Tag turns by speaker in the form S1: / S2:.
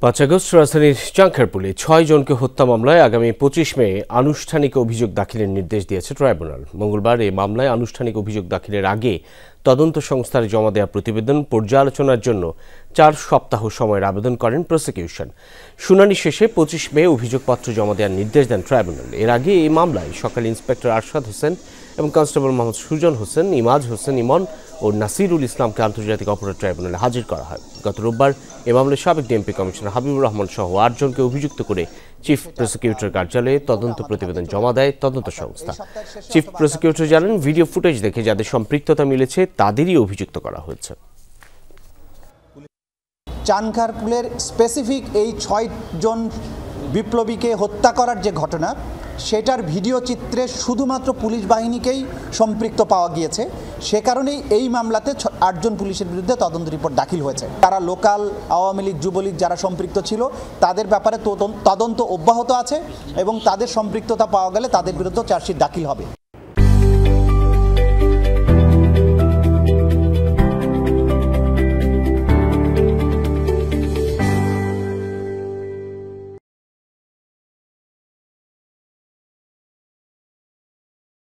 S1: ৫ August রাজধানীর চাংখারপুলে ৬ জনকে হত্যা মামলায় আগামী ২৫ মে আনুষ্ঠানিক অভিযোগ দাখিলের নির্দেশ দিয়েছে ট্রাইব্যুনাল। মঙ্গলবার এই মামলায় আনুষ্ঠানিক অভিযোগ দাখিলের আগে তদন্ত সংস্থার জমা দেওয়া প্রতিবেদন পর্যালোচনার জন্য ৪ সপ্তাহ সময়ের আবেদন করেন প্রসিকিউশন। শুনানি শেষে ২৫ মে অভিযোগপত্র জমা দেওয়ার নির্দেশ দেন ট্রাইব্যুনাল। এর আগে এই মামলায় সকালে ইন্সপেক্টর আরশাদ হোসেন এবং কনস্টেবল মোহাম্মদ সুজন হোসেন, ইমাজ হোসেন ইমন ও নাসিরুল ইসলামকে আন্তর্জাতিক অপরাধ ট্রাইব্যুনালে হাজির করা হয়। গত রোববার এ মামলায় সাবেক ডিএমপি কমিশনার হাবিবুর রহমান সহ ৮ জনকে অভিযুক্ত করে চিফ প্রসিকিউটর কার্যালয়ে তদন্ত প্রতিবেদন জমা দেয় তদন্ত সংস্থা। চিফ প্রসিকিউটর জানান, ভিডিও ফুটেজ দেখে যাদের সম্পৃক্ততা মিলেছে তাদেরই অভিযুক্ত করা হয়েছে।
S2: চানখারপুলের স্পেসিফিক এই ৬ জন বিপ্লবীকে হত্যা করার যে ঘটনা, সেটার ভিডিও চিত্রে শুধুমাত্র পুলিশ বাহিনীকেই সম্পৃক্ত পাওয়া গিয়েছে। সে কারণেই এই মামলাতে ৮ জন পুলিশের বিরুদ্ধে তদন্ত রিপোর্ট দাখিল হয়েছে। তারা লোকাল আওয়ামী লীগ, যুবলীগ যারা সম্পৃক্ত ছিল তাদের ব্যাপারে তদন্ত অব্যাহত আছে এবং তাদের সম্পৃক্ততা পাওয়া গেলে তাদের বিরুদ্ধে চার্জশিট দাখিল হবে।